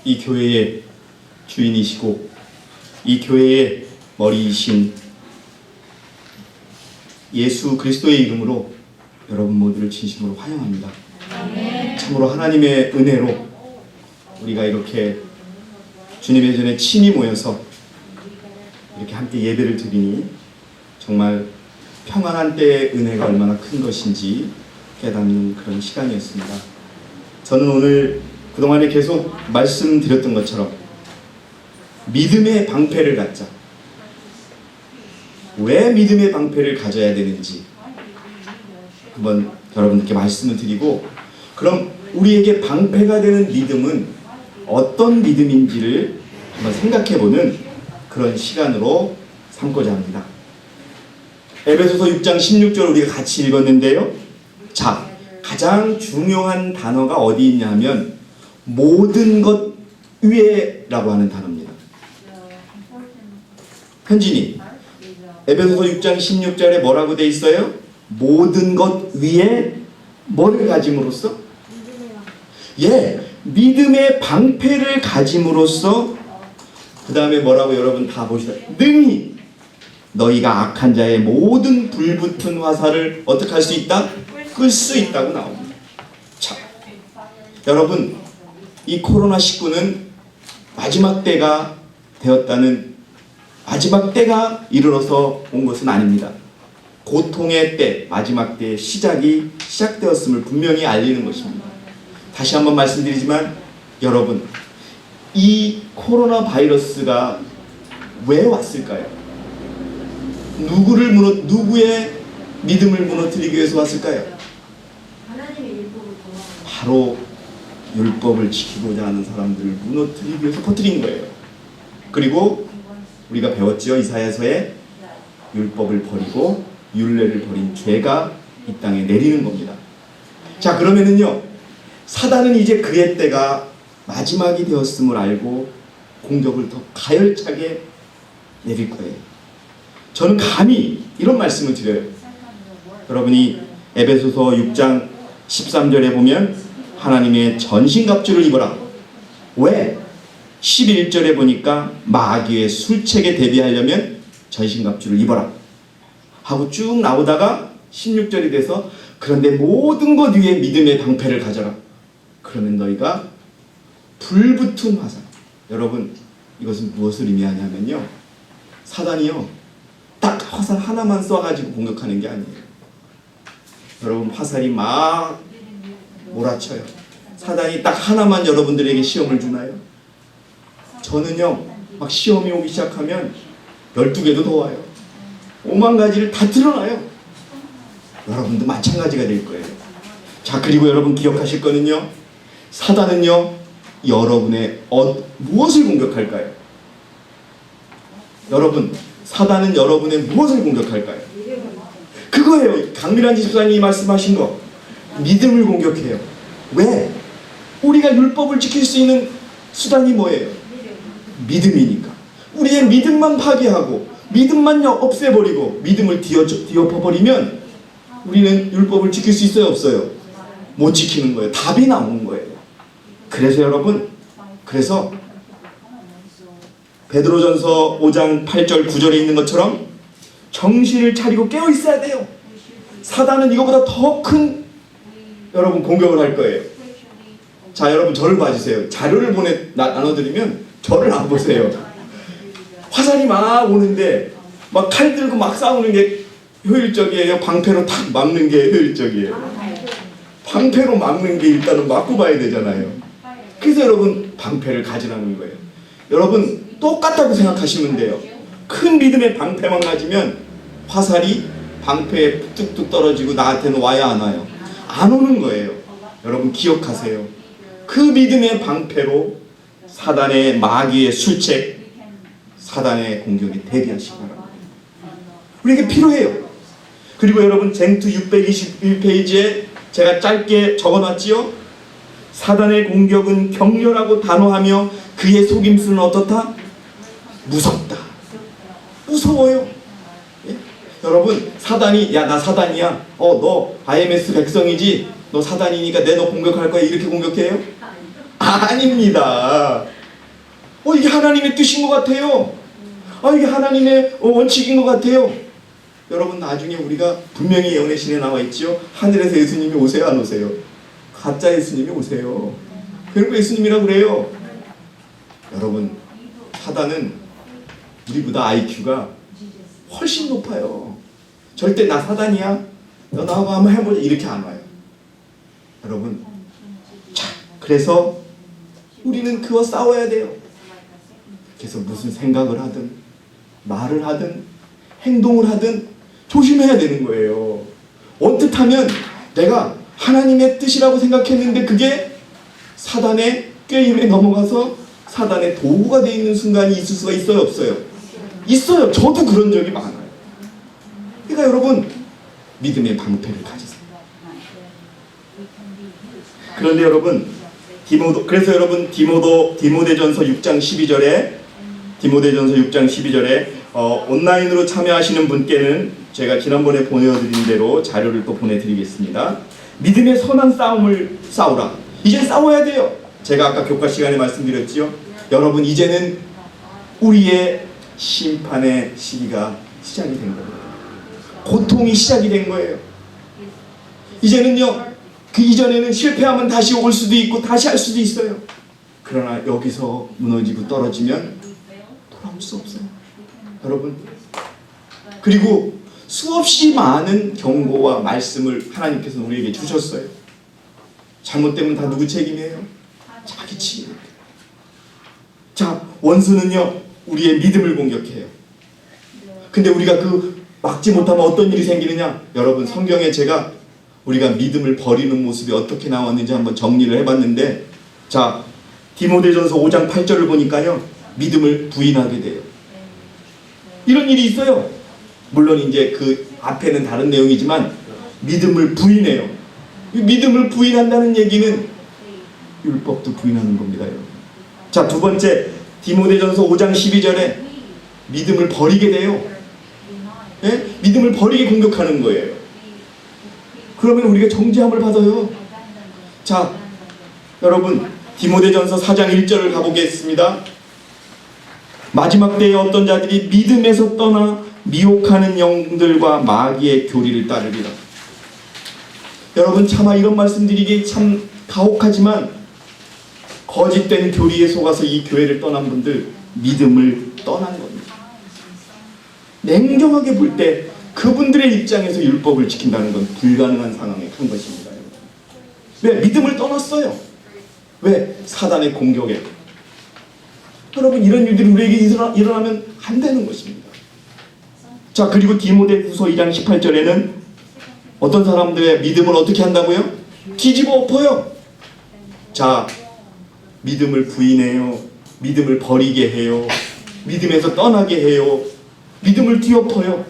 이 교회의 주인이시고 이 교회의 머리이신 예수 그리스도의 이름으로 여러분 모두를 진심으로 환영합니다. 참으로 하나님의 은혜로 우리가 이렇게 주님의 전에 친히 모여서 이렇게 함께 예배를 드리니 정말 평안한 때의 은혜가 얼마나 큰 것인지 깨닫는 그런 시간이었습니다. 저는 오늘 그동안에 계속 말씀드렸던 것처럼 믿음의 방패를 갖자. 왜 믿음의 방패를 가져야 되는지 한번 여러분들께 말씀을 드리고, 그럼 우리에게 방패가 되는 믿음은 어떤 믿음인지를 한번 생각해보는 그런 시간으로 삼고자 합니다. 에베소서 6장 16절 우리가 같이 읽었는데요. 자, 가장 중요한 단어가 어디 있냐 하면 모든 것 위에라고 하는 단어입니다. 현진이 에베소서 6장 16절에 뭐라고 돼 있어요? 모든 것 위에 뭐를 가짐으로써? 믿음의 방패를 가짐으로써 그 다음에 뭐라고 여러분 다 보시다. 능히 너희가 악한 자의 모든 불붙은 화살을 어떻게 할 수 있다? 끌 수 있다고 나옵니다. 자, 여러분 이 코로나19는 마지막 때가 되었다는, 마지막 때가 이르러서 온 것은 아닙니다. 고통의 때, 마지막 때의 시작되었음을 분명히 알리는 것입니다. 다시 한번 말씀드리지만 여러분, 이 코로나 바이러스가 왜 왔을까요? 누구의 믿음을 무너뜨리기 위해서 왔을까요? 바로 율법을 지키고자 하는 사람들을 무너뜨리기 위해서 퍼뜨린 거예요. 그리고 우리가 배웠죠. 이사야서에 율법을 버리고 율례를 버린 죄가 이 땅에 내리는 겁니다. 자, 그러면은요, 사단은 이제 그의 때가 마지막이 되었음을 알고 공격을 더 가열차게 내릴 거예요. 저는 감히 이런 말씀을 드려요. 여러분이 에베소서 6장 13절에 보면 하나님의 전신갑주를 입어라. 왜? 11절에 보니까 마귀의 술책에 대비하려면 전신갑주를 입어라 하고 쭉 나오다가 16절이 돼서 그런데 모든 것 위에 믿음의 방패를 가져라. 그러면 너희가 불붙은 화살. 여러분, 이것은 무엇을 의미하냐면요, 사단이요 딱 화살 하나만 쏴가지고 공격하는 게 아니에요. 여러분, 화살이 막 몰아쳐요. 사단이 딱 하나만 여러분들에게 시험을 주나요? 저는요, 막 시험이 오기 시작하면 12개도 더 와요. 5만 가지를 다 드러나요. 여러분도 마찬가지가 될 거예요. 자, 그리고 여러분 기억하실 거는요, 사단은요 여러분의 무엇을 공격할까요? 여러분, 사단은 여러분의 무엇을 공격할까요? 그거예요. 강밀한 집사님이 말씀하신 거. 믿음을 공격해요. 왜? 우리가 율법을 지킬 수 있는 수단이 뭐예요? 믿음이니까. 우리의 믿음만 파괴하고 믿음만 없애버리고 믿음을 뒤엎어버리면 우리는 율법을 지킬 수 있어요, 없어요? 못 지키는 거예요. 답이 나오는 거예요. 그래서 여러분, 베드로전서 5장 8절 9절에 있는 것처럼 정신을 차리고 깨어 있어야 돼요. 사단은 이거보다 더 큰 여러분 공격을 할 거예요. 자, 여러분 저를 봐주세요. 자료를 나눠드리면 저를 안 보세요. 화살이 막 오는데 막 칼 들고 막 싸우는 게 효율적이에요? 방패로 탁 막는 게 효율적이에요? 방패로 막는 게 일단은 맞고 봐야 되잖아요. 그래서 여러분 방패를 가지라는 거예요. 여러분 똑같다고 생각하시면 돼요. 큰 믿음의 방패만 가지면 화살이 방패에 뚝뚝 떨어지고 나한테는 와야 안 와요? 안 오는 거예요. 여러분 기억하세요. 그 믿음의 방패로 사단의 마귀의 술책, 사단의 공격에 대비하시기 바랍니다. 우리에게 필요해요. 그리고 여러분 쟁투 621페이지에 제가 짧게 적어놨지요. 사단의 공격은 격렬하고 단호하며 그의 속임수는 어떻다? 무섭다. 무서워요. 예? 여러분, 사단이 야 나 사단이야. 너 IMS 백성이지. 너 사단이니까 내 너 공격할 거야. 이렇게 공격해요? 아닙니다. 이게 하나님의 뜻인 것 같아요. 이게 하나님의 원칙인 것 같아요. 여러분, 나중에 우리가 분명히 예언의 신에 나와 있죠. 하늘에서 예수님이 오세요, 안 오세요? 가짜 예수님이 오세요. 그리고 예수님이라고 그래요. 여러분, 사단은 우리보다 IQ가 훨씬 높아요. 절대 나 사단이야, 너 나와봐 한번 해보자 이렇게 안 와요. 여러분, 자, 그래서 우리는 그와 싸워야 돼요. 그래서 무슨 생각을 하든 말을 하든 행동을 하든 조심해야 되는 거예요. 언뜻 하면 내가 하나님의 뜻이라고 생각했는데 그게 사단의 꾀임에 넘어가서 사단의 도구가 되어 있는 순간이 있을 수가 있어요, 없어요? 있어요. 저도 그런 적이 많아요. 그러니까 여러분, 믿음의 방패를 가지세요. 그런데 여러분, 그래서 여러분 디모데전서 6장 12절에 온라인으로 참여하시는 분께는 제가 지난번에 보내드린 대로 자료를 또 보내드리겠습니다. 믿음의 선한 싸움을 싸우라. 이제 싸워야 돼요. 제가 아까 교과 시간에 말씀드렸지요. 여러분, 이제는 우리의 심판의 시기가 시작이 된 거예요. 고통이 시작이 된 거예요. 이제는요, 그 이전에는 실패하면 다시 올 수도 있고 다시 할 수도 있어요. 그러나 여기서 무너지고 떨어지면 돌아올 수 없어요. 여러분, 그리고 수없이 많은 경고와 말씀을 하나님께서 우리에게 주셨어요. 잘못되면 다 누구 책임이에요? 자기 책임. 자, 원수는요, 우리의 믿음을 공격해요. 근데 우리가 막지 못하면 어떤 일이 생기느냐? 여러분, 성경에 제가 우리가 믿음을 버리는 모습이 어떻게 나왔는지 한번 정리를 해봤는데, 자, 디모데전서 5장 8절을 보니까요, 믿음을 부인하게 돼요. 이런 일이 있어요. 물론 이제 그 앞에는 다른 내용이지만 믿음을 부인해요. 믿음을 부인한다는 얘기는 율법도 부인하는 겁니다, 여러분. 자, 두 번째, 디모데전서 5장 12절에 믿음을 버리게 돼요. 예? 믿음을 버리게 공격하는 거예요. 그러면 우리가 정죄함을 받아요. 자, 여러분, 디모데전서 4장 1절을 가보겠습니다. 마지막 때에 어떤 자들이 믿음에서 떠나 미혹하는 영들과 마귀의 교리를 따르리라. 여러분, 차마 이런 말씀드리기 참 가혹하지만 거짓된 교리에 속아서 이 교회를 떠난 분들, 믿음을 떠난 겁니다. 냉정하게 볼 때 그분들의 입장에서 율법을 지킨다는 건 불가능한 상황에 간 것입니다. 왜? 믿음을 떠났어요. 왜? 사단의 공격에. 여러분, 이런 일들이 우리에게 일어나면 안 되는 것입니다. 자, 그리고 디모데후서 2장 18절에는 어떤 사람들의 믿음을 어떻게 한다고요? 뒤집어 엎어요. 자, 믿음을 부인해요. 믿음을 버리게 해요. 믿음에서 떠나게 해요. 믿음을 뒤엎어요.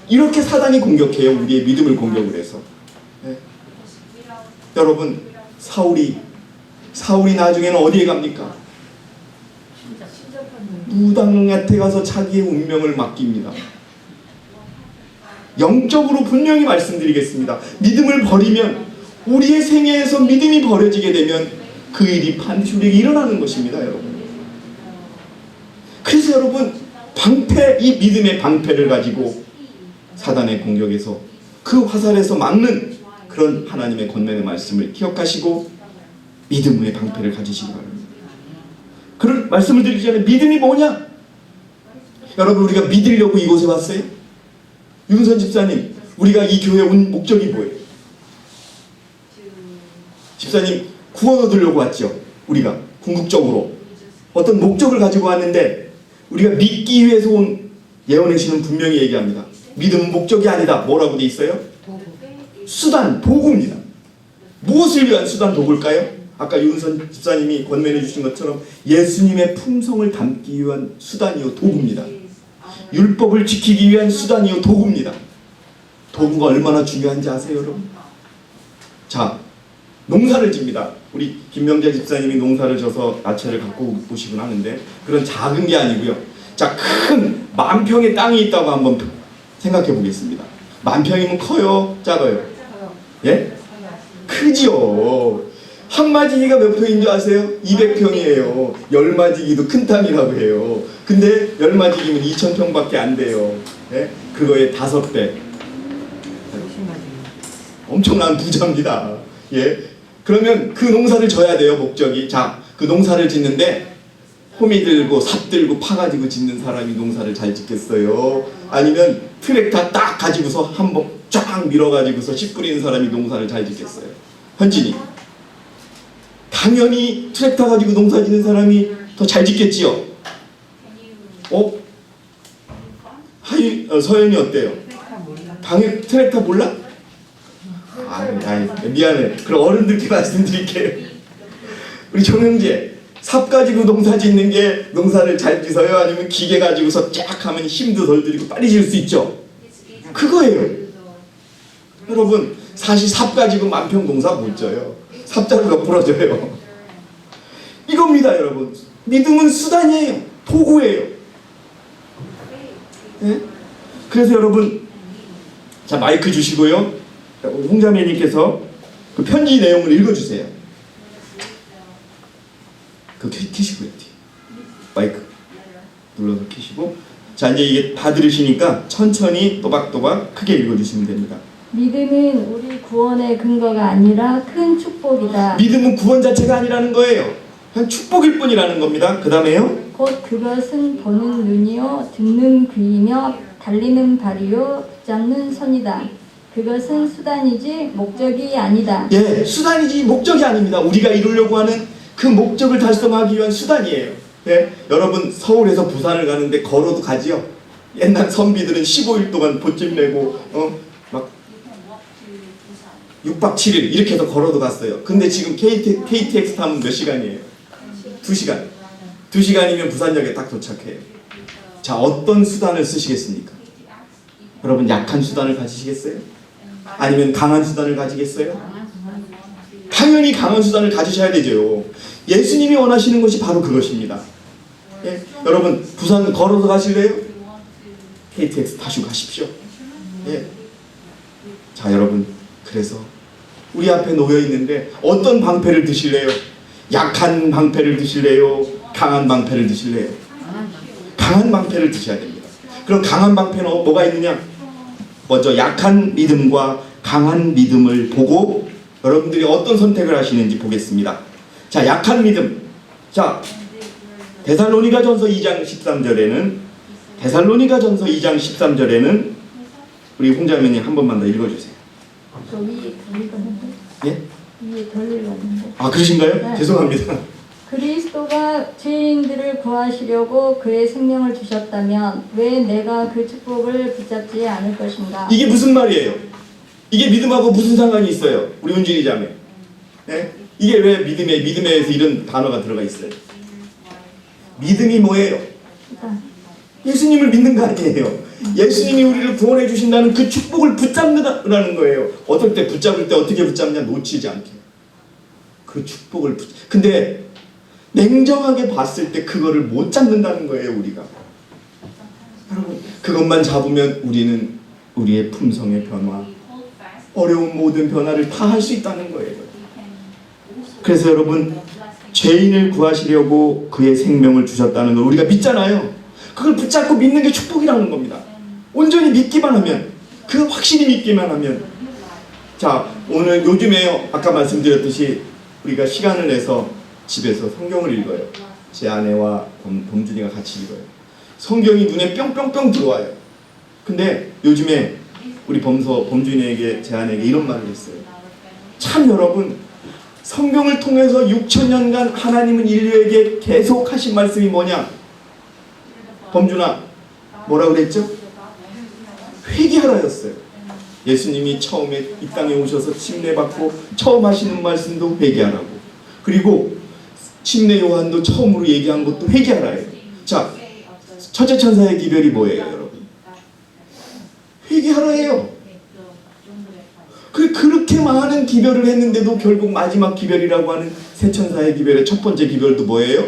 이렇게 사단이 공격해요. 우리의 믿음을 공격을 해서. 네. 여러분, 사울이 나중에는 어디에 갑니까? 무당한테 가서 자기의 운명을 맡깁니다. 영적으로 분명히 말씀드리겠습니다. 믿음을 버리면, 우리의 생애에서 믿음이 버려지게 되면 그 일이 반드시 우리에게 일어나는 것입니다, 여러분. 그래서 여러분, 이 믿음의 방패를 가지고 사단의 공격에서 그 화살에서 막는 그런 하나님의 권면의 말씀을 기억하시고 믿음의 방패를 가지시기 바랍니다. 그런 말씀을 드리기 전에 믿음이 뭐냐? 여러분, 우리가 믿으려고 이곳에 왔어요? 윤선 집사님, 우리가 이 교회에 온 목적이 뭐예요? 집사님, 구원 얻으려고 왔죠. 우리가 궁극적으로 어떤 목적을 가지고 왔는데, 우리가 믿기 위해서 온 예언의 신은 분명히 얘기합니다. 믿음은 목적이 아니다. 뭐라고 돼 있어요? 수단, 도구입니다. 무엇을 위한 수단, 도구일까요? 아까 윤선 집사님이 권면해 주신 것처럼 예수님의 품성을 담기 위한 수단이요, 도구입니다. 율법을 지키기 위한 수단이요, 도구입니다. 도구가 얼마나 중요한지 아세요, 여러분? 자, 농사를 집니다. 우리 김명재 집사님이 농사를 져서 야채를 갖고 오시곤 하는데, 그런 작은 게 아니고요. 자, 큰 10,000평의 땅이 있다고 한번 생각해 보겠습니다. 10,000평이면 커요? 작아요? 예? 크지요. 한마지기가 몇 평인 줄 아세요? 200평이에요. 열마지기도 큰 땅이라고 해요. 근데 열마지기면 2000평밖에 안 돼요. 예? 그거의 5배. 엄청난 부자입니다. 예? 그러면 그 농사를 져야 돼요, 목적이. 자, 그 농사를 짓는데 호미 들고 삽 들고 파가지고 짓는 사람이 농사를 잘 짓겠어요? 아니면 트랙터 딱 가지고서 한번 쫙 밀어가지고서 씨 뿌리는 사람이 농사를 잘 짓겠어요? 현진이. 당연히 트랙터 가지고 농사 짓는 사람이 더 잘 짓겠지요? 서연이 어때요? 방에 트랙터 몰라? 미안해. 그럼 어른들께 말씀드릴게요. 우리 정형제, 삽 가지고 농사 짓는 게 농사를 잘 짓어요? 아니면 기계 가지고서 쫙 하면 힘도 덜 들이고 빨리 지을 수 있죠? 그거예요. 여러분, 사실 삽 가지고 만평 농사 못 져요. 삽자루가 부러져요. 이겁니다, 여러분. 믿음은 수단이에요. 도구예요. 네? 그래서 여러분, 자, 마이크 주시고요. 홍자매님께서 그 편지 내용을 읽어주세요. 그거 켜시고요. 마이크 눌러서 켜시고. 자, 이제 이게 다 들으시니까 천천히 또박또박 크게 읽어주시면 됩니다. 믿음은 우리 구원의 근거가 아니라 큰 축복이다. 믿음은 구원 자체가 아니라는 거예요. 그냥 축복일 뿐이라는 겁니다. 그 다음에요. 곧 그것은 보는 눈이요 듣는 귀이며 달리는 발이요 붙잡는 손이다. 그것은 수단이지 목적이 아니다. 예, 수단이지 목적이 아닙니다. 우리가 이루려고 하는 그 목적을 달성하기 위한 수단이에요. 예, 여러분 서울에서 부산을 가는데 걸어도 가지요. 옛날 선비들은 15일 동안 보찜 내고 막 6박 7일 이렇게 해서 걸어도 갔어요. 근데 지금 KTX 타면 몇 시간이에요? 2시간. 2시간이면 부산역에 딱 도착해요. 자, 어떤 수단을 쓰시겠습니까? 여러분 약한 수단을 가지시겠어요? 아니면 강한 수단을 가지겠어요? 당연히 강한 수단을 가지셔야 되죠. 예수님이 원하시는 것이 바로 그것입니다. 예? 여러분 부산 걸어서 가실래요? KTX 타시고 가십시오. 예. 자, 여러분, 그래서 우리 앞에 놓여 있는데 어떤 방패를 드실래요? 약한 방패를 드실래요? 강한 방패를 드실래요? 강한 방패를 드셔야 됩니다. 그럼 강한 방패는 뭐가 있느냐? 먼저 약한 믿음과 강한 믿음을 보고 여러분들이 어떤 선택을 하시는지 보겠습니다. 자, 약한 믿음. 자, 데살로니가전서 2장 13절에는 우리 홍자매님 한 번만 더 읽어주세요. 저 위에 덜 읽었는데. 예? 위에 덜 읽었는데. 아, 그러신가요? 네. 죄송합니다. 그리스도가 죄인들을 구하시려고 그의 생명을 주셨다면 왜 내가 그 축복을 붙잡지 않을 것인가? 이게 무슨 말이에요? 이게 믿음하고 무슨 상관이 있어요? 우리 은진이 자매. 예? 이게 왜 믿음에서 이런 단어가 들어가 있어요? 믿음이 뭐예요? 예수님을 믿는 거 아니에요. 예수님이 우리를 구원해 주신다는 그 축복을 붙잡는다는 거예요. 어떨 때 붙잡을 때 어떻게 붙잡냐? 놓치지 않게. 그 축복을 근데 냉정하게 봤을 때 그거를 못 잡는다는 거예요, 우리가. 여러분, 그것만 잡으면 우리는 우리의 품성의 변화, 어려운 모든 변화를 다 할 수 있다는 거예요. 그래서 여러분, 죄인을 구하시려고 그의 생명을 주셨다는 걸 우리가 믿잖아요. 그걸 붙잡고 믿는 게 축복이라는 겁니다. 온전히 믿기만 하면, 그 확실히 믿기만 하면. 자, 오늘 요즘에요, 아까 말씀드렸듯이 우리가 시간을 내서 집에서 성경을 읽어요. 제 아내와 범준이가 같이 읽어요. 성경이 눈에 뿅뿅뿅 들어와요. 근데 요즘에 우리 범준이에게, 제 아내에게 이런 말을 했어요. 참 여러분, 성경을 통해서 6,000년간 하나님은 인류에게 계속 하신 말씀이 뭐냐? 범준아, 뭐라 그랬죠? 회개하라였어요. 예수님이 처음에 이 땅에 오셔서 침례받고 처음 하시는 말씀도 회개하라고. 그리고 침례 요한도 처음으로 얘기한 것도 회개하라예요. 자, 첫째 천사의 기별이 뭐예요, 여러분? 회개하라예요. 그렇게 많은 기별을 했는데도 결국 마지막 기별이라고 하는 세 천사의 기별의 첫 번째 기별도 뭐예요?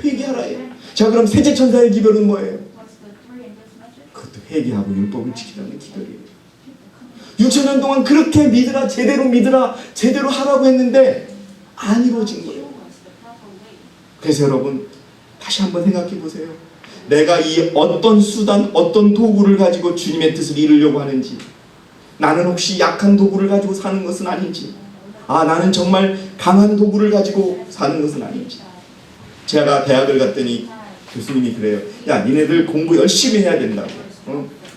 회개하라예요. 자, 그럼 셋째 천사의 기별은 뭐예요? 그것도 회개하고 율법을 지키라는 기별이에요. 6,000년 동안 그렇게 믿으라, 제대로 믿으라, 제대로 하라고 했는데 안 이루어진 거예요. 그래서 여러분 다시 한번 생각해 보세요. 내가 이 어떤 수단, 어떤 도구를 가지고 주님의 뜻을 이루려고 하는지, 나는 혹시 약한 도구를 가지고 사는 것은 아닌지, 나는 정말 강한 도구를 가지고 사는 것은 아닌지. 제가 대학을 갔더니 교수님이 그래요. 야, 니네들 공부 열심히 해야 된다고.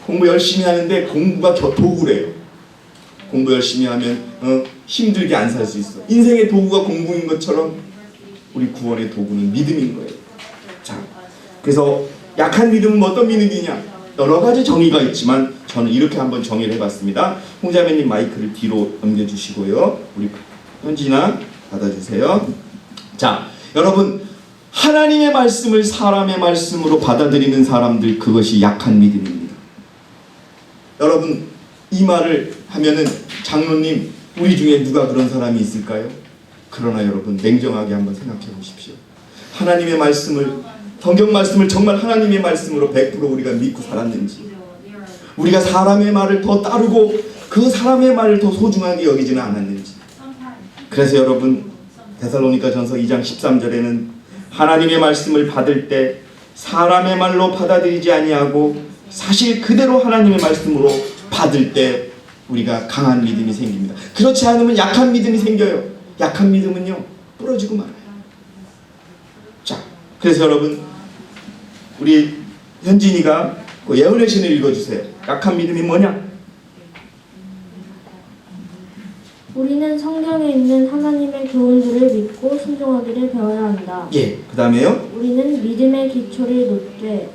공부 열심히 하는데 공부가 도구래요. 공부 열심히 하면 힘들게 안 살 수 있어. 인생의 도구가 공부인 것처럼 우리 구원의 도구는 믿음인 거예요. 자, 그래서 약한 믿음은 어떤 믿음이냐? 여러 가지 정의가 있지만 저는 이렇게 한번 정의를 해봤습니다. 홍자매님 마이크를 뒤로 넘겨주시고요. 우리 현진아 받아주세요. 자, 여러분, 하나님의 말씀을 사람의 말씀으로 받아들이는 사람들, 그것이 약한 믿음입니다. 여러분, 이 말을 하면은 장로님, 우리 중에 누가 그런 사람이 있을까요? 그러나 여러분, 냉정하게 한번 생각해 보십시오. 하나님의 말씀을, 성경 말씀을 정말 하나님의 말씀으로 100% 우리가 믿고 살았는지, 우리가 사람의 말을 더 따르고 그 사람의 말을 더 소중하게 여기지는 않았는지. 그래서 여러분, 데살로니가전서 2장 13절에는 하나님의 말씀을 받을 때 사람의 말로 받아들이지 아니하고 사실 그대로 하나님의 말씀으로 받을 때 우리가 강한 믿음이 생깁니다. 그렇지 않으면 약한 믿음이 생겨요. 약한 믿음은요, 부러지고 말아요. 자, 그래서 여러분, 우리 현진이가 그 예언의 신을 읽어주세요. 약한 믿음이 뭐냐? 우리는 성경에 있는 하나님의 교훈들을 믿고 순종하기를 배워야 한다. 예, 그 다음에요. 우리는 믿음의 기초를 놓되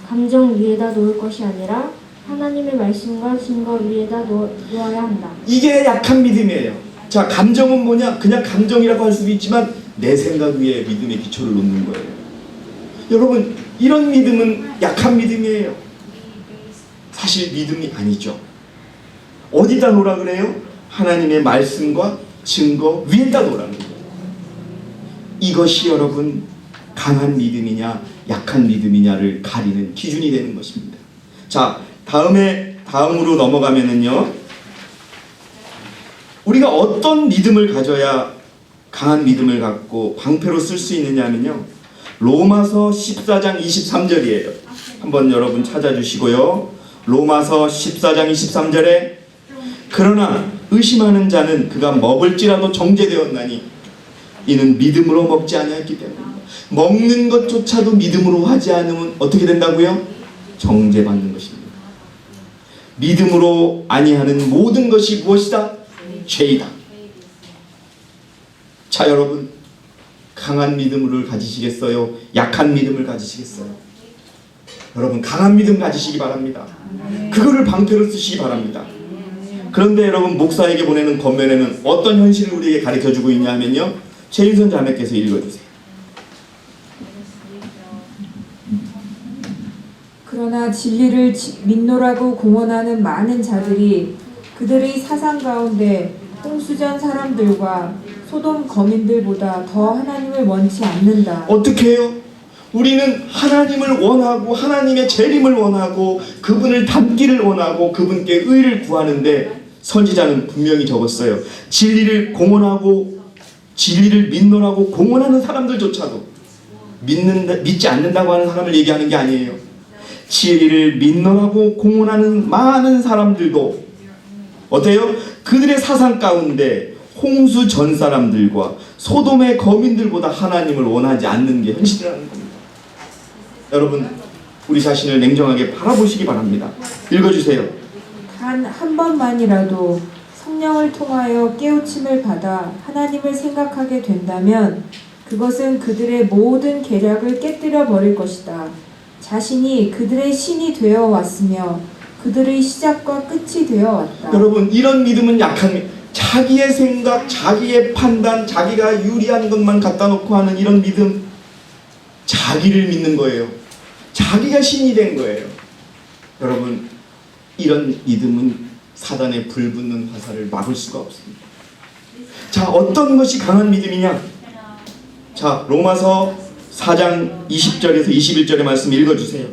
감정 위에다 놓을 것이 아니라 하나님의 말씀과 증거 위에다 놓아야 한다. 이게 약한 믿음이에요. 자, 감정은 뭐냐? 그냥 감정이라고 할 수도 있지만 내 생각 위에 믿음의 기초를 놓는 거예요. 여러분, 이런 믿음은 약한 믿음이에요. 사실 믿음이 아니죠. 어디다 놓으라 그래요? 하나님의 말씀과 증거 위에다 놓으라는 거예요. 이것이 여러분 강한 믿음이냐 약한 믿음이냐를 가리는 기준이 되는 것입니다. 자, 다음으로 넘어가면은요, 우리가 어떤 믿음을 가져야 강한 믿음을 갖고 방패로 쓸 수 있느냐면요, 로마서 14장 23절이에요. 한번 여러분 찾아주시고요. 로마서 14장 23절에 그러나 의심하는 자는 그가 먹을지라도 정죄되었나니 이는 믿음으로 먹지 아니했기 때문입니다. 먹는 것조차도 믿음으로 하지 않으면 어떻게 된다고요? 정죄받는 것입니다. 믿음으로 아니하는 모든 것이 무엇이다? 죄이다. 자, 여러분, 강한 믿음을 가지시겠어요? 약한 믿음을 가지시겠어요? 여러분, 강한 믿음 가지시기 바랍니다. 그거를 방패로 쓰시기 바랍니다. 그런데 여러분, 목사에게 보내는 권면에는 어떤 현실을 우리에게 가르쳐주고 있냐면요, 최인선 자매께서 읽어주세요. 그러나 진리를 믿노라고 공언하는 많은 자들이 그들의 사상 가운데 홍수전 사람들과 소돔 거민들보다 더 하나님을 원치 않는다. 어떻게 해요? 우리는 하나님을 원하고 하나님의 재림을 원하고 그분을 닮기를 원하고 그분께 의를 구하는데 선지자는 분명히 적었어요. 진리를 공언하고 진리를 믿노라고 공언하는 사람들조차도 믿지 않는다고 하는 사람을 얘기하는 게 아니에요. 진리를 믿노라고 공언하는 많은 사람들도 어때요? 그들의 사상 가운데 홍수 전 사람들과 소돔의 거민들보다 하나님을 원하지 않는 게 현실이라는 겁니다. 여러분, 우리 자신을 냉정하게 바라보시기 바랍니다. 읽어주세요. 단 한 번만이라도 성령을 통하여 깨우침을 받아 하나님을 생각하게 된다면 그것은 그들의 모든 계략을 깨뜨려 버릴 것이다. 자신이 그들의 신이 되어 왔으며 그들의 시작과 끝이 되어 왔다. 여러분, 이런 믿음은 약한, 자기의 생각, 자기의 판단, 자기가 유리한 것만 갖다 놓고 하는 이런 믿음, 자기를 믿는 거예요. 자기가 신이 된 거예요. 여러분, 이런 믿음은 사단의 불붙는 화살을 막을 수가 없습니다. 자, 어떤 것이 강한 믿음이냐? 자, 로마서 4장 20절에서 21절의 말씀 읽어주세요.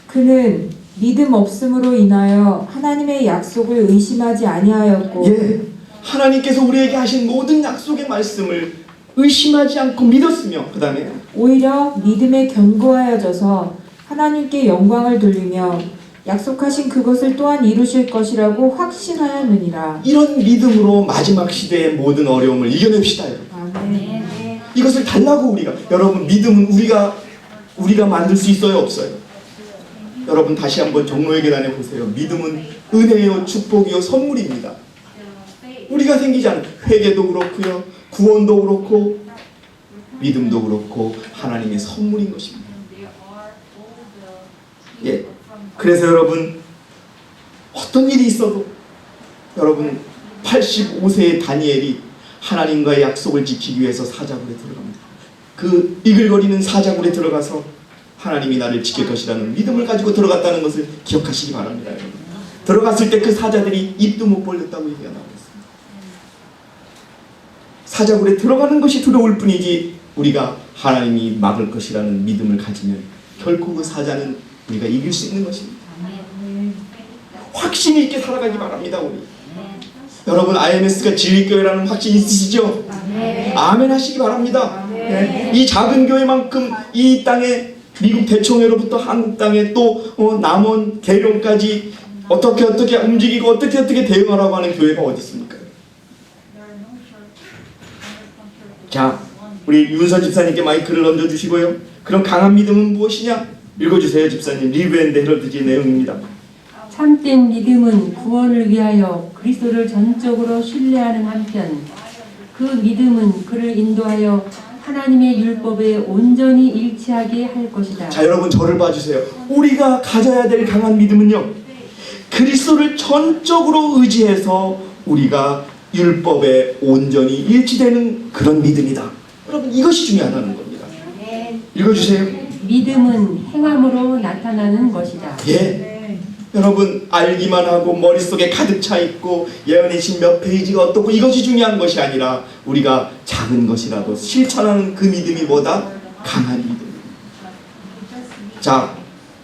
그는 믿음 없음으로 인하여 하나님의 약속을 의심하지 아니하였고 예, 하나님께서 우리에게 하신 모든 약속의 말씀을 의심하지 않고 믿었으며 그 다음에 오히려 믿음에 견고하여져서 하나님께 영광을 돌리며 약속하신 그것을 또한 이루실 것이라고 확신하였느니라. 이런 믿음으로 마지막 시대의 모든 어려움을 이겨냅시다 여러분. 아멘. 이것을 달라고 우리가 여러분 믿음은 우리가 만들 수 있어요 없어요? 여러분 다시 한번 종로의 계단에 보세요. 믿음은 은혜요 축복이요 선물입니다. 우리가 생기지 않은 회개도 그렇고요 구원도 그렇고 믿음도 그렇고 하나님의 선물인 것입니다. 예. 그래서 여러분 어떤 일이 있어도 여러분 85세의 다니엘이 하나님과의 약속을 지키기 위해서 사자굴에 들어갑니다. 그 이글거리는 사자굴에 들어가서 하나님이 나를 지킬 것이라는 믿음을 가지고 들어갔다는 것을 기억하시기 바랍니다. 여러분. 들어갔을 때 그 사자들이 입도 못 벌렸다고 얘기가 나오고 있습니다. 사자굴에 들어가는 것이 두려울 뿐이지 우리가 하나님이 막을 것이라는 믿음을 가지면 결코 그 사자는 우리가 이길 수 있는 것입니다. 확신이 있게 살아가기 바랍니다. 우리 여러분 IMS가 진리교회라는 확신 있으시죠? 아멘 하시기 바랍니다. 네. 이 작은 교회만큼 이 땅에 미국 대총회로부터 한국 땅에 또 남원 계룡까지 어떻게 움직이고 어떻게 대응하라고 하는 교회가 어디 있습니까? 자, 우리 윤선 집사님께 마이크를 던져주시고요. 그럼 강한 믿음은 무엇이냐? 읽어주세요 집사님. 리브 앤드 헤럴드지의 내용입니다. 참된 믿음은 구원을 위하여 그리스도를 전적으로 신뢰하는 한편 그 믿음은 그를 인도하여 하나님의 율법에 온전히 일치하게 할 것이다. 자 여러분 저를 봐주세요. 우리가 가져야 될 강한 믿음은요 그리스도를 전적으로 의지해서 우리가 율법에 온전히 일치되는 그런 믿음이다. 여러분 이것이 중요하다는 겁니다. 읽어주세요. 믿음은 행함으로 나타나는 것이다. 예. 여러분 알기만 하고 머릿속에 가득 차 있고 예언의 신 몇 페이지가 어떻고 이것이 중요한 것이 아니라 우리가 작은 것이라도 실천하는 그 믿음이 뭐다? 강한 믿음입니다. 자,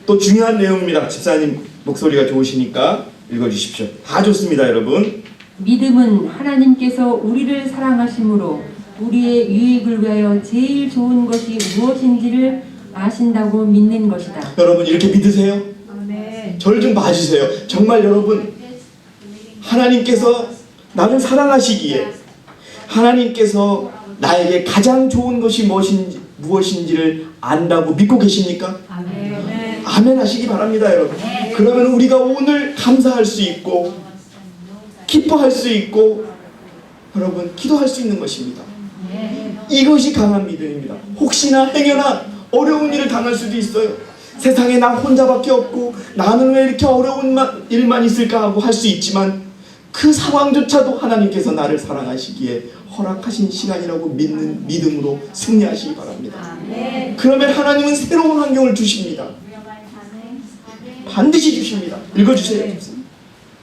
또 중요한 내용입니다. 집사님 목소리가 좋으시니까 읽어주십시오. 다 좋습니다 여러분. 믿음은 하나님께서 우리를 사랑하심으로 우리의 유익을 위하여 제일 좋은 것이 무엇인지를 아신다고 믿는 것이다. 여러분 이렇게 믿으세요? 저를 좀 봐주세요. 정말 여러분 하나님께서 나를 사랑하시기에 하나님께서 나에게 가장 좋은 것이 무엇인지를 안다고 믿고 계십니까? 아멘 하시기 바랍니다 여러분. 그러면 우리가 오늘 감사할 수 있고 기뻐할 수 있고 여러분 기도할 수 있는 것입니다. 이것이 강한 믿음입니다. 혹시나 행여나 어려운 일을 당할 수도 있어요. 세상에 나 혼자밖에 없고 나는 왜 이렇게 어려운 일만 있을까 하고 할 수 있지만 그 상황조차도 하나님께서 나를 사랑하시기에 허락하신 시간이라고 믿는 믿음으로 승리하시기 바랍니다. 그러면 하나님은 새로운 환경을 주십니다. 반드시 주십니다. 읽어주세요.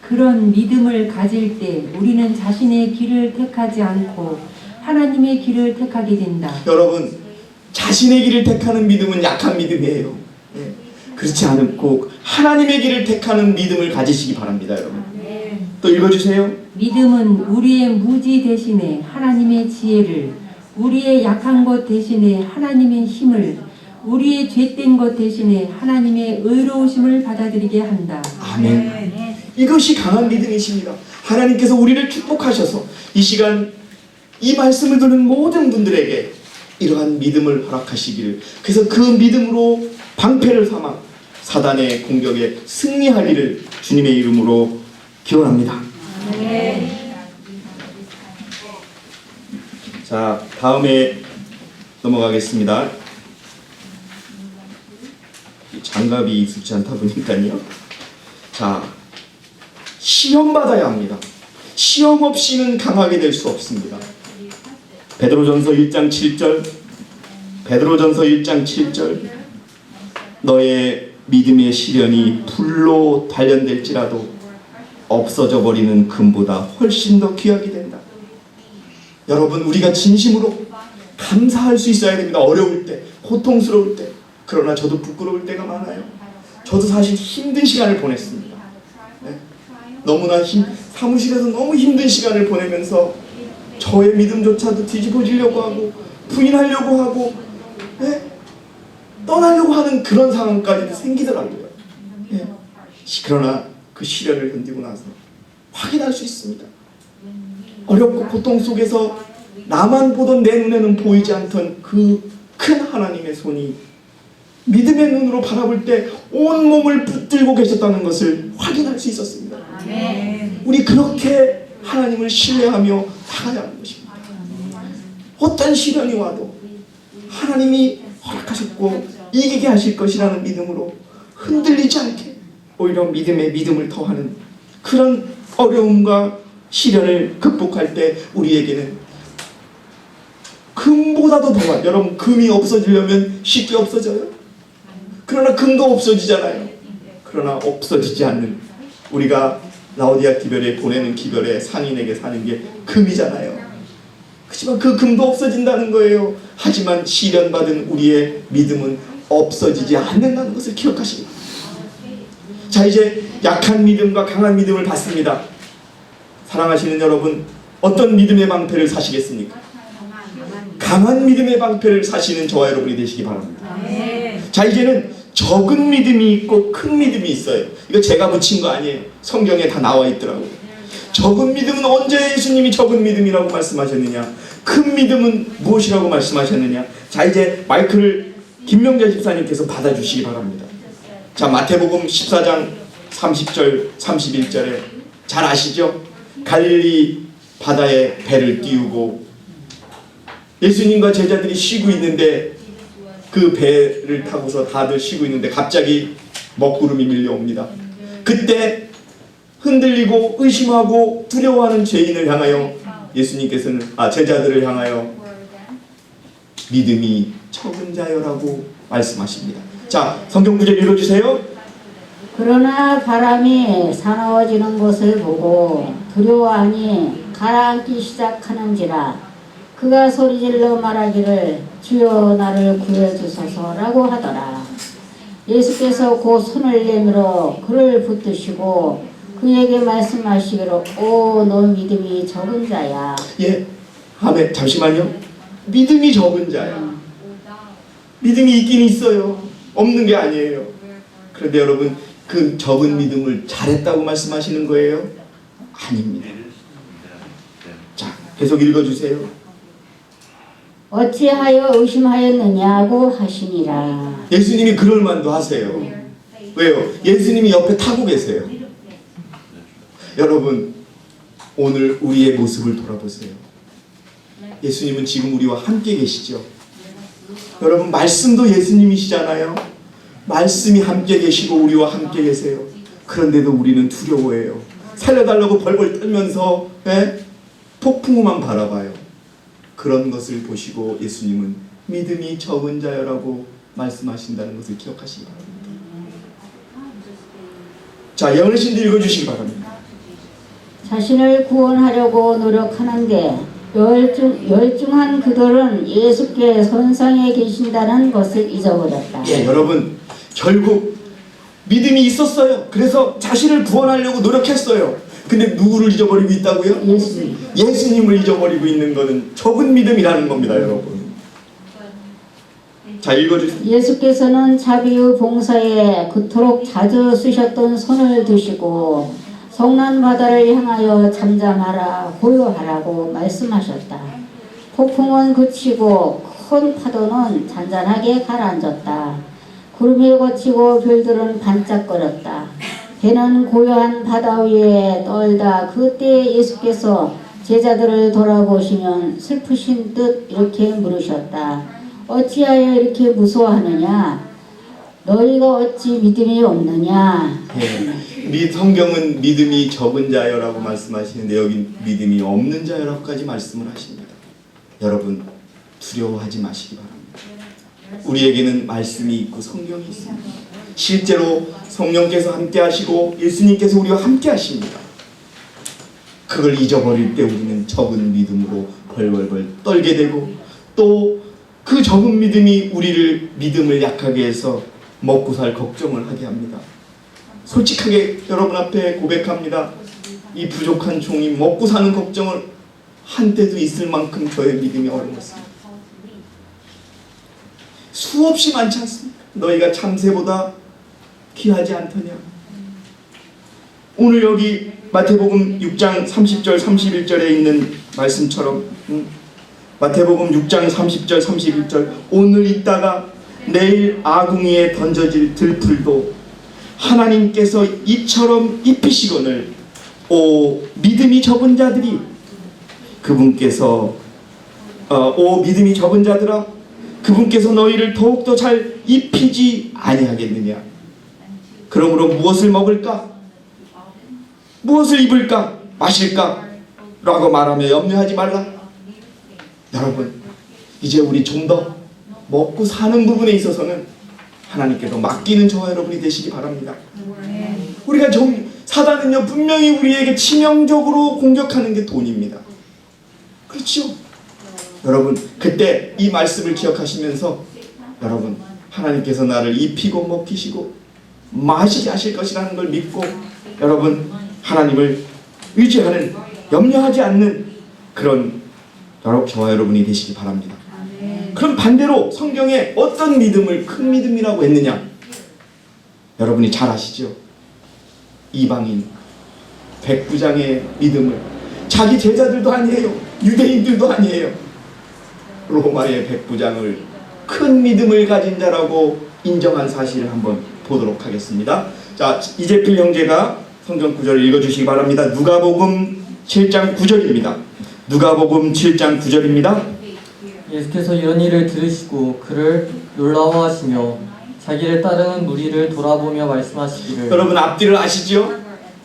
그런 믿음을 가질 때 우리는 자신의 길을 택하지 않고 하나님의 길을 택하게 된다. 여러분 자신의 길을 택하는 믿음은 약한 믿음이에요. 그렇지 않고 하나님의 길을 택하는 믿음을 가지시기 바랍니다 여러분. 또 읽어주세요. 믿음은 우리의 무지 대신에 하나님의 지혜를, 우리의 약한 것 대신에 하나님의 힘을, 우리의 죄된 것 대신에 하나님의 의로우심을 받아들이게 한다. 아멘. 이것이 강한 믿음이십니다. 하나님께서 우리를 축복하셔서 이 시간 이 말씀을 듣는 모든 분들에게 이러한 믿음을 허락하시기를, 그래서 그 믿음으로 방패를 삼아 사단의 공격에 승리하기를 주님의 이름으로 기원합니다. 자, 다음에 넘어가겠습니다. 장갑이 익숙치 않다 보니까요. 자, 시험 받아야 합니다. 시험 없이는 강하게 될 수 없습니다. 베드로전서 1장 7절, 베드로전서 1장 7절, 너의 믿음의 시련이 불로 단련될지라도 없어져 버리는 금보다 훨씬 더 귀하게 된다. 여러분, 우리가 진심으로 감사할 수 있어야 됩니다. 어려울 때, 고통스러울 때. 그러나 저도 부끄러울 때가 많아요. 저도 사실 힘든 시간을 보냈습니다. 네? 너무나 사무실에서 너무 힘든 시간을 보내면서 저의 믿음조차도 뒤집어지려고 하고 부인하려고 하고 예? 떠나려고 하는 그런 상황까지도 생기더라고요. 예. 그러나 그 시련을 견디고 나서 확인할 수 있습니다. 어렵고 고통 속에서 나만 보던 내 눈에는 보이지 않던 그 큰 하나님의 손이 믿음의 눈으로 바라볼 때 온몸을 붙들고 계셨다는 것을 확인할 수 있었습니다. 우리 그렇게 하나님을 신뢰하며 나가야 하는 것입니다. 어떤 시련이 와도 하나님이 허락하셨고 이기게 하실 것이라는 믿음으로 흔들리지 않게 오히려 믿음을 더하는 그런 어려움과 시련을 극복할 때 우리에게는 금보다도 더한, 여러분 금이 없어지려면 쉽게 없어져요? 그러나 금도 없어지잖아요. 그러나 없어지지 않는, 우리가 라오디아 기별에 보내는 기별에 상인에게 사는 게 금이잖아요. 하지만 그 금도 없어진다는 거예요. 하지만 시련받은 우리의 믿음은 없어지지 않는다는 것을 기억하십니다. 자, 이제 약한 믿음과 강한 믿음을 봤습니다. 사랑하시는 여러분, 어떤 믿음의 방패를 사시겠습니까? 강한 믿음의 방패를 사시는 저와 여러분이 되시기 바랍니다. 자, 이제는 적은 믿음이 있고 큰 믿음이 있어요. 이거 제가 붙인 거 아니에요. 성경에 다 나와 있더라고요. 적은 믿음은 언제 예수님이 적은 믿음이라고 말씀하셨느냐, 큰 믿음은 무엇이라고 말씀하셨느냐. 자, 이제 마이크를 김명재 집사님께서 받아주시기 바랍니다. 자, 마태복음 14장 30절 31절에 잘 아시죠? 갈릴리 바다에 배를 띄우고 예수님과 제자들이 쉬고 있는데, 그 배를 타고서 다들 쉬고 있는데 갑자기 먹구름이 밀려옵니다. 그때 흔들리고 의심하고 두려워하는 죄인을 향하여 예수님께서는 제자들을 향하여 믿음이 적은 자여라고 말씀하십니다. 자, 성경 구절 읽어주세요. 그러나 바람이 사나워지는 것을 보고 두려워하니 가라앉기 시작하는지라 그가 소리질러 말하기를 주여 나를 구해주소서라고 하더라. 예수께서 곧 손을 내밀어 그를 붙드시고 그에게 말씀하시기로 오 너 믿음이 적은 자야. 예, 아멘. 잠시만요. 믿음이 적은 자야. 믿음이 있긴 있어요. 없는 게 아니에요. 그런데 여러분, 그 적은 믿음을 잘했다고 말씀하시는 거예요? 아닙니다. 자, 계속 읽어주세요. 어찌하여 의심하였느냐고 하시니라. 예수님이 그럴 만도 하세요. 왜요? 예수님이 옆에 타고 계세요. 여러분, 오늘 우리의 모습을 돌아보세요. 예수님은 지금 우리와 함께 계시죠. 여러분, 말씀도 예수님이시잖아요. 말씀이 함께 계시고 우리와 함께 계세요. 그런데도 우리는 두려워해요. 살려달라고 벌벌 떨면서 폭풍우만 바라봐요. 그런 것을 보시고 예수님은 믿음이 적은 자여라고 말씀하신다는 것을 기억하시기 바랍니다. 자, 영어신도 읽어주시기 바랍니다. 자신을 구원하려고 노력하는데 열중한 그들은 예수께 선상에 계신다는 것을 잊어버렸다. 예, 여러분, 결국 믿음이 있었어요. 그래서 자신을 구원하려고 노력했어요. 근데 누구를 잊어버리고 있다고요? 예수님. 예수님을 잊어버리고 있는 것은 적은 믿음이라는 겁니다, 여러분. 자, 읽어주세요. 예수께서는 자비의 봉사에 그토록 자주 쓰셨던 손을 드시고 성난 바다를 향하여 잠잠하라 고요하라고 말씀하셨다. 폭풍은 그치고 큰 파도는 잔잔하게 가라앉았다. 구름이 걷히고 별들은 반짝거렸다. 배는 고요한 바다 위에 떨다. 그때 예수께서 제자들을 돌아보시면 슬프신 듯 이렇게 물으셨다. 어찌하여 이렇게 무서워하느냐? 너희가 어찌 믿음이 없느냐? 성경은 믿음이 적은 자여라고 말씀하시는데 여기 믿음이 없는 자여라고까지 말씀을 하십니다. 여러분, 두려워하지 마시기 바랍니다. 우리에게는 말씀이 있고 성경이 있습니다. 실제로 성령께서 함께 하시고 예수님께서 우리와 함께 하십니다. 그걸 잊어버릴 때 우리는 적은 믿음으로 벌벌벌 떨게 되고, 또 그 적은 믿음이 우리를 믿음을 약하게 해서 먹고 살 걱정을 하게 합니다. 솔직하게 여러분 앞에 고백합니다. 이 부족한 종이 먹고 사는 걱정을 한때도 있을 만큼 저의 믿음이 어려웠습니다. 수없이 많지 않습니까? 너희가 참새보다 귀하지 않더냐. 오늘 여기 마태복음 6장 30절 31절에 있는 말씀처럼 마태복음 6장 30절 31절 오늘 있다가 내일 아궁이에 던져질 들풀도 하나님께서 이처럼 입히시거늘 오 믿음이 적은 자들이 그분께서 오 믿음이 적은 자들아 그분께서 너희를 더욱더 잘 입히지 아니하겠느냐. 그러므로 무엇을 먹을까? 무엇을 입을까? 마실까? 라고 말하며 염려하지 말라. 여러분 이제 우리 좀 더 먹고 사는 부분에 있어서는 하나님께도 맡기는 저와 여러분이 되시기 바랍니다. 우리가 사단은요 분명히 우리에게 치명적으로 공격하는 게 돈입니다. 그렇죠? 여러분 그때 이 말씀을 기억하시면서 여러분 하나님께서 나를 입히고 먹히시고 마시게 하실 것이라는 걸 믿고 여러분 하나님을 의지하는 염려하지 않는 그런 저와 여러분이 되시기 바랍니다. 그럼 반대로 성경에 어떤 믿음을 큰 믿음이라고 했느냐? 여러분이 잘 아시죠? 이방인 백부장의 믿음을 자기 제자들도 아니에요. 유대인들도 아니에요. 로마의 백부장을 큰 믿음을 가진 자라고 인정한 사실을 한번 보도록 하겠습니다. 자, 이재필 형제가 성경 구절을 읽어주시기 바랍니다. 누가복음 7장 9절입니다. 누가복음 7장 9절입니다. 예수께서 이런 일을 들으시고 그를 놀라워하시며 자기를 따르는 무리를 돌아보며 말씀하시기를 여러분 앞뒤를 아시죠?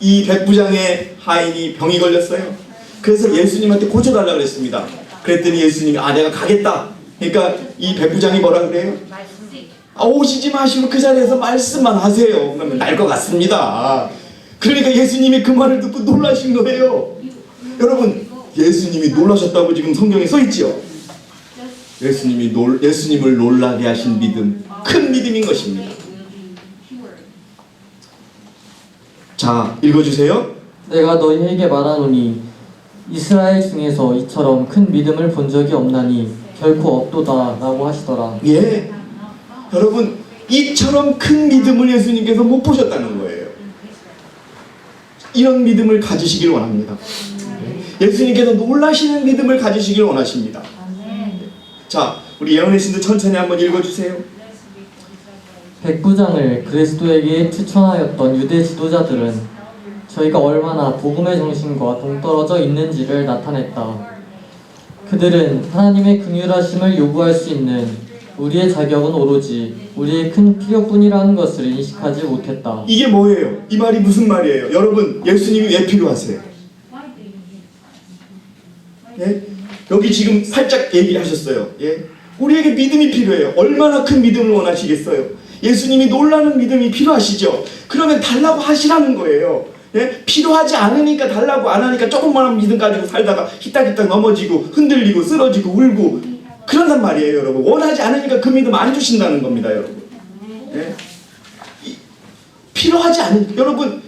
이 백부장의 하인이 병이 걸렸어요. 그래서 예수님한테 고쳐달라고 그랬습니다. 그랬더니 예수님이 내가 가겠다. 그러니까 이 백부장이 뭐라 그래요? 오시지 마시고 그 자리에서 말씀만 하세요. 그러면 날 것 같습니다. 그러니까 예수님이 그 말을 듣고 놀라신 거예요. 여러분 예수님이 놀라셨다고 지금 성경에 써있죠? 예수님을 놀라게 하신 믿음, 큰 믿음인 것입니다. 자, 읽어주세요. 내가 너희에게 말하노니 이스라엘 중에서 이처럼 큰 믿음을 본 적이 없나니 결코 없도다 라고 하시더라. 예, 여러분 이처럼 큰 믿음을 예수님께서 못 보셨다는 거예요. 이런 믿음을 가지시길 원합니다. 예수님께서 놀라시는 믿음을 가지시길 원하십니다. 자, 우리 예언의 신도 천천히 한번 읽어주세요. 백부장을 그리스도에게 추천하였던 유대 지도자들은 저희가 얼마나 복음의 정신과 동떨어져 있는지를 나타냈다. 그들은 하나님의 긍휼하심을 요구할 수 있는 우리의 자격은 오로지 우리의 큰 필요뿐이라는 것을 인식하지 못했다. 이게 뭐예요? 이 말이 무슨 말이에요? 여러분 예수님이 왜 필요하세요? 예? 여기 지금 살짝 얘기를 하셨어요. 예? 우리에게 믿음이 필요해요. 얼마나 큰 믿음을 원하시겠어요? 예수님이 놀라는 믿음이 필요하시죠? 그러면 달라고 하시라는 거예요. 예? 필요하지 않으니까 달라고 안 하니까 조금만 믿음 가지고 살다가 히딱히딱 넘어지고 흔들리고 쓰러지고 울고 그런단 말이에요, 여러분. 원하지 않으니까 그 믿음 안 주신다는 겁니다, 여러분. 예? 필요하지 않은 여러분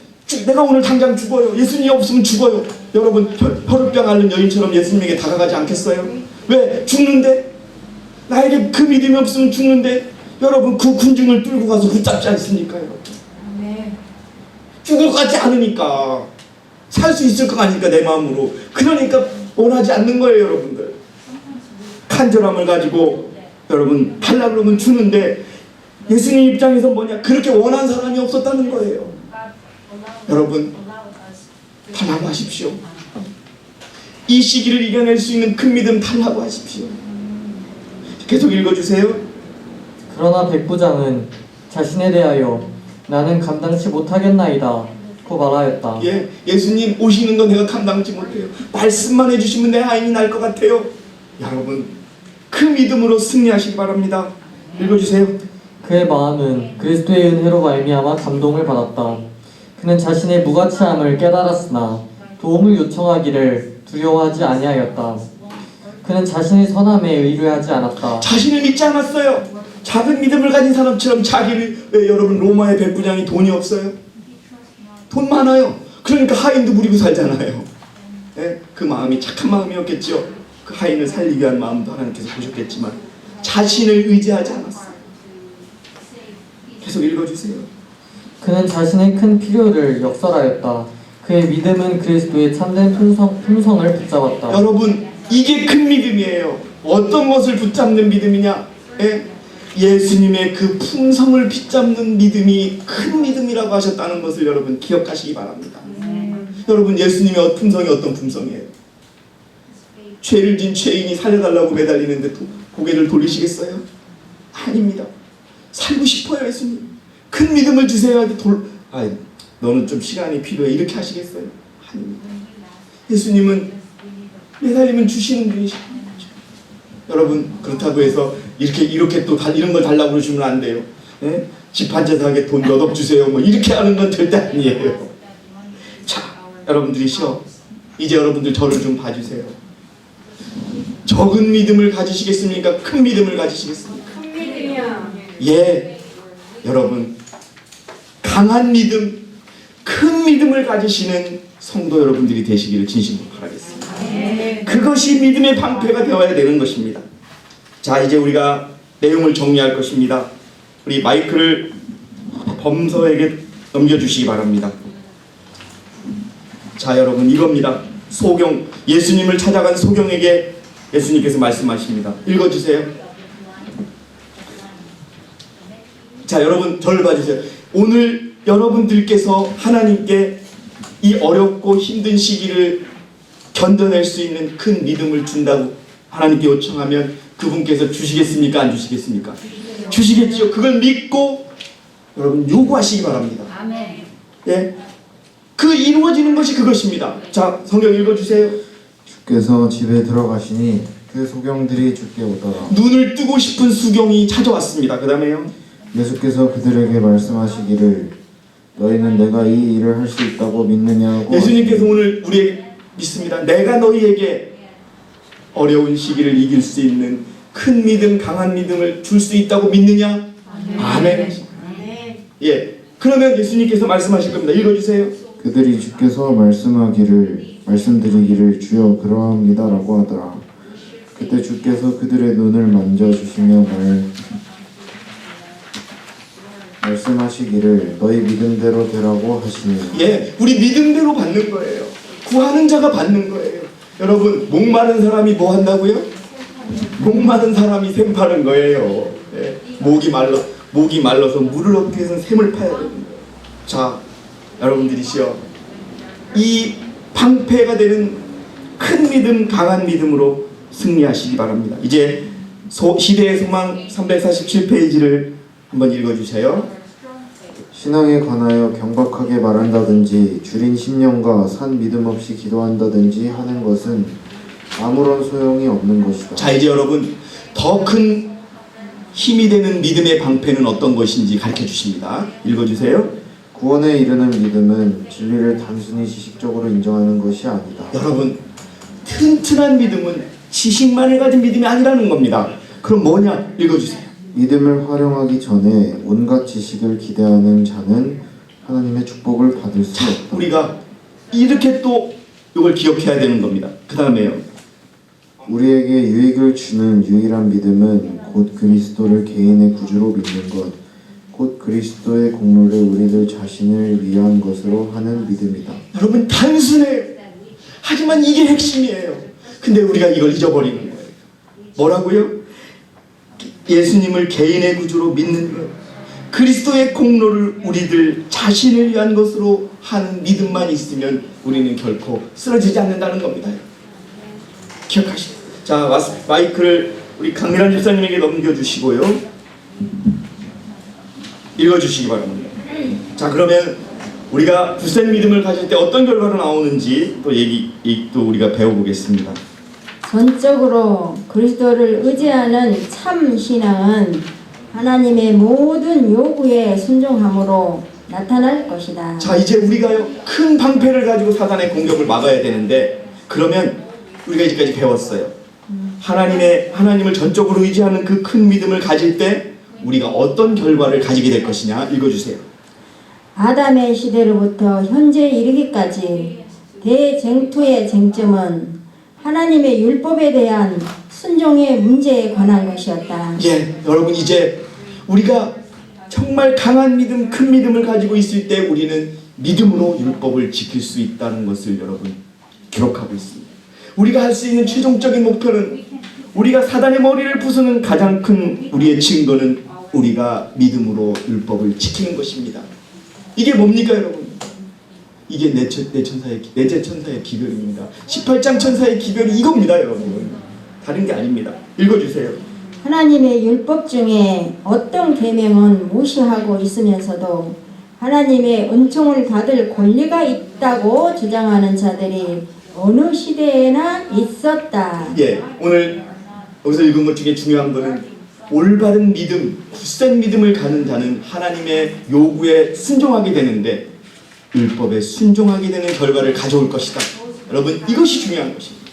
내가 오늘 당장 죽어요. 예수님이 없으면 죽어요. 여러분 혈우병 앓는 여인처럼 예수님에게 다가가지 않겠어요? 왜? 죽는데? 나에게 그 믿음이 없으면 죽는데 여러분 그 군중을 뚫고 가서 붙잡지 않습니까? 여러분? 죽을 것 같지 않으니까 살 수 있을 것 같으니까 내 마음으로 그러니까 원하지 않는 거예요, 여러분들. 간절함을 가지고 여러분 달라고 그러면 주는데 예수님 입장에서 뭐냐? 그렇게 원한 사람이 없었다는 거예요. 여러분 달라고 하십시오. 이 시기를 이겨낼 수 있는 큰 믿음 달라고 하십시오. 계속 읽어주세요. 그러나 백부장은 자신에 대하여 나는 감당치 못하겠나이다 고 말하였다. 예, 예수님 오시는 건 내가 감당치 못해요. 말씀만 해주시면 내 하인이 날 것 같아요. 여러분 그 믿음으로 승리하시기 바랍니다. 읽어주세요. 그의 마음은 그리스도의 은혜로 말미암아 감동을 받았다. 그는 자신의 무가치함을 깨달았으나 도움을 요청하기를 두려워하지 아니하였다. 그는 자신의 선함에 의뢰하지 않았다. 자신을 믿지 않았어요. 작은 믿음을 가진 사람처럼 자기를 왜 여러분 로마의 백부장이 돈이 없어요? 돈 많아요. 그러니까 하인도 부리고 살잖아요. 예? 그 마음이 착한 마음이었겠죠. 그 하인을 살리기 위한 마음도 하나님께서 보셨겠지만 자신을 의지하지 않았어요. 계속 읽어주세요. 그는 자신의 큰 필요를 역설하였다. 그의 믿음은 그리스도의 참된 품성을 붙잡았다. 여러분, 이게 큰 믿음이에요. 어떤 것을 붙잡는 믿음이냐? 예? 예수님의 그 품성을 붙잡는 믿음이 큰 믿음이라고 하셨다는 것을 여러분 기억하시기 바랍니다. 여러분, 예수님의 품성이 어떤 품성이에요? 죄를 진 죄인이 살려달라고 매달리는데 고개를 돌리시겠어요? 아닙니다. 살고 싶어요, 예수님. 큰 믿음을 주세요. 너는 좀 시간이 필요해. 이렇게 하시겠어요? 아닙니다. 예수님은 매달리면 주시는 분이시죠. 여러분, 그렇다고 해서 이렇게 또 이런 걸 달라고 그러시면 안 돼요. 예? 집 한 채 사게 돈 몇 억 주세요. 뭐 이렇게 하는 건 절대 아니에요. 자, 여러분들이시여, 이제 여러분들 저를 좀 봐주세요. 적은 믿음을 가지시겠습니까? 큰 믿음을 가지시겠습니까? 큰 믿음이요. 예, 여러분, 강한 믿음, 큰 믿음을 가지시는 성도 여러분들이 되시기를 진심으로 바라겠습니다. 그것이 믿음의 방패가 되어야 되는 것입니다. 자, 이제 우리가 내용을 정리할 것입니다. 우리 마이크를 범서에게 넘겨주시기 바랍니다. 자, 여러분, 이겁니다. 소경, 예수님을 찾아간 소경에게 예수님께서 말씀하십니다. 읽어주세요. 자, 여러분, 저를 봐주세요. 오늘 여러분들께서 하나님께 이 어렵고 힘든 시기를 견뎌낼 수 있는 큰 믿음을 준다고 하나님께 요청하면 그분께서 주시겠습니까? 안 주시겠습니까? 주시겠죠. 그걸 믿고 여러분 요구하시기 바랍니다. 아멘. 예, 그 이루어지는 것이 그것입니다. 자, 성경 읽어주세요. 주께서 집에 들어가시니 그 소경들이 주께 오더라. 눈을 뜨고 싶은 수경이 찾아왔습니다. 그 다음에요. 예수께서 그들에게 말씀하시기를 너희는 내가 이 일을 할 수 있다고 믿느냐고. 예수님께서 오늘 우리에게 믿습니다. 내가 너희에게 어려운 시기를 이길 수 있는 큰 믿음, 강한 믿음을 줄 수 있다고 믿느냐? 아멘. 예. 그러면 예수님께서 말씀하실 겁니다. 읽어주세요. 그들이 주께서 말씀드리기를 주여 그러합니다라고 하더라. 그때 주께서 그들의 눈을 만져주시며 말씀하시기를 너희 믿음대로 되라고 하시니. 예, 우리 믿음대로 받는 거예요. 구하는 자가 받는 거예요. 여러분, 목마른 사람이 뭐 한다고요? 목마른 사람이 샘 파는 거예요. 예, 목이 말라서 물을 얻기 위해서는 샘을 파야 됩니다. 자, 여러분들이시여, 이 방패가 되는 큰 믿음, 강한 믿음으로 승리하시기 바랍니다. 이제 시대의 소망 347페이지를 한번 읽어주세요. 신앙에 관하여 경박하게 말한다든지 줄인 신념과 산 믿음 없이 기도한다든지 하는 것은 아무런 소용이 없는 것이다. 자, 이제 여러분, 더 큰 힘이 되는 믿음의 방패는 어떤 것인지 가르쳐 주십니다. 읽어주세요. 구원에 이르는 믿음은 진리를 단순히 지식적으로 인정하는 것이 아니다. 여러분, 튼튼한 믿음은 지식만을 가진 믿음이 아니라는 겁니다. 그럼 뭐냐? 읽어주세요. 믿음을 활용하기 전에 온갖 지식을 기대하는 자는 하나님의 축복을 받을 수 없다. 우리가 이렇게 또 이걸 기억해야 되는 겁니다. 그 다음에요. 우리에게 유익을 주는 유일한 믿음은 곧 그리스도를 개인의 구주로 믿는 것, 곧 그리스도의 공로를 우리들 자신을 위한 것으로 하는 믿음이다. 여러분, 단순해요. 하지만 이게 핵심이에요. 근데 우리가 이걸 잊어버리는 거예요. 뭐라고요? 예수님을 개인의 구주로 믿는 것, 그리스도의 공로를 우리들 자신을 위한 것으로 하는 믿음만 있으면 우리는 결코 쓰러지지 않는다는 겁니다. 기억하시죠? 자, 마이크를 우리 강민환 집사님에게 넘겨주시고요. 읽어주시기 바랍니다. 자, 그러면 우리가 굳센 믿음을 가질 때 어떤 결과가 나오는지 또 우리가 배워보겠습니다. 전적으로 그리스도를 의지하는 참 신앙은 하나님의 모든 요구에 순종함으로 나타날 것이다. 자, 이제 우리가요, 큰 방패를 가지고 사단의 공격을 막아야 되는데, 그러면 우리가 이제까지 배웠어요. 하나님을 전적으로 의지하는 그 큰 믿음을 가질 때 우리가 어떤 결과를 가지게 될 것이냐. 읽어주세요. 아담의 시대로부터 현재 이르기까지 대쟁투의 쟁점은 하나님의 율법에 대한 순종의 문제에 관한 것이었다. 예, 여러분 이제 우리가 정말 강한 믿음, 큰 믿음을 가지고 있을 때 우리는 믿음으로 율법을 지킬 수 있다는 것을 여러분 기록하고 있습니다. 우리가 할 수 있는 최종적인 목표는 우리가 사단의 머리를 부수는 가장 큰 우리의 증거는 우리가 믿음으로 율법을 지키는 것입니다. 이게 뭡니까 여러분? 이게 넷째 천사의 기별입니다. 18장 천사의 기별이 이겁니다 여러분. 다른 게 아닙니다. 읽어주세요. 하나님의 율법 중에 어떤 계명은 무시하고 있으면서도 하나님의 은총을 받을 권리가 있다고 주장하는 자들이 어느 시대에나 있었다. 예, 오늘 여기서 읽은 것 중에 중요한 거는 올바른 믿음, 굳센 믿음을 가는 자는 하나님의 요구에 순종하게 되는데 율법에 순종하게 되는 결과를 가져올 것이다. 여러분 이것이 중요한 것입니다.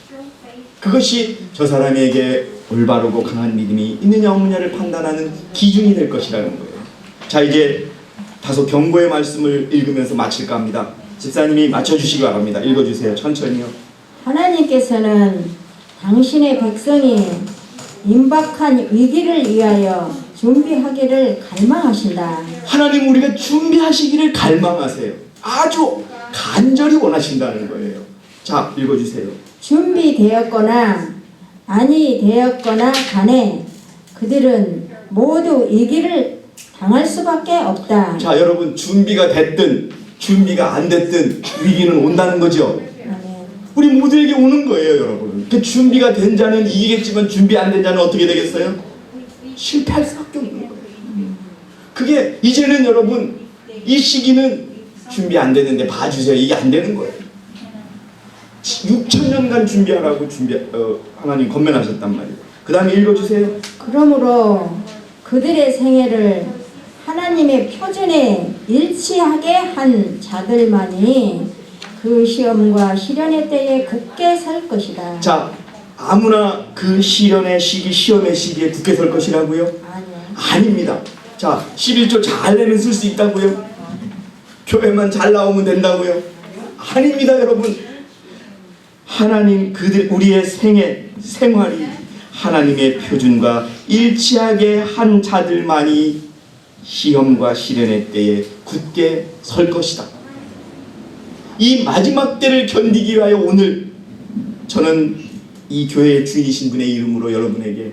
그것이 저 사람에게 올바르고 강한 믿음이 있느냐 없느냐를 판단하는 기준이 될 것이라는 거예요. 자, 이제 다소 경고의 말씀을 읽으면서 마칠까 합니다. 집사님이 맞춰주시기 바랍니다. 읽어주세요. 천천히요. 하나님께서는 당신의 백성이 임박한 위기를 위하여 준비하기를 갈망하신다. 하나님 우리가 준비하시기를 갈망하세요. 아주 간절히 원하신다는 거예요. 자, 읽어주세요. 준비되었거나 아니 되었거나 간에 그들은 모두 위기를 당할 수밖에 없다. 자, 여러분 준비가 됐든 준비가 안 됐든 위기는 온다는 거죠. 아멘. 우리 모두에게 오는 거예요, 여러분. 그 준비가 된 자는 이기겠지만 준비 안 된 자는 어떻게 되겠어요? 실패할 수밖에 없는 거예요. 그게 이제는 여러분 이 시기는 준비 안 되는데 봐주세요. 이게 안 되는 거예요. 6,000년간 준비하라고 하나님 건면하셨단 말이에요. 그 다음에 읽어주세요. 그러므로 그들의 생애를 하나님의 표준에 일치하게 한 자들만이 그 시험과 시련의 때에 굳게 설 것이다. 자, 아무나 그 시련의 시기, 시험의 시기에 굳게 설 것이라고요? 아니요. 아닙니다. 자, 11조 잘 내면 쓸 수 있다고요? 교회만 잘 나오면 된다고요? 아닙니다, 여러분. 하나님 우리의 생활이 하나님의 표준과 일치하게 한 자들만이 시험과 시련의 때에 굳게 설 것이다. 이 마지막 때를 견디기 위하여 오늘 저는 이 교회의 주인이신 분의 이름으로 여러분에게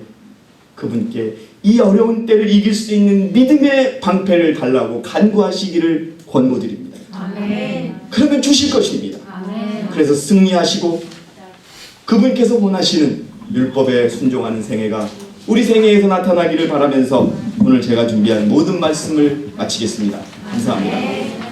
그분께 이 어려운 때를 이길 수 있는 믿음의 방패를 달라고 간구하시기를 권고드립니다. 아멘. 그러면 주실 것입니다. 아멘. 그래서 승리하시고 그분께서 원하시는 율법에 순종하는 생애가 우리 생애에서 나타나기를 바라면서 오늘 제가 준비한 모든 말씀을 마치겠습니다. 감사합니다.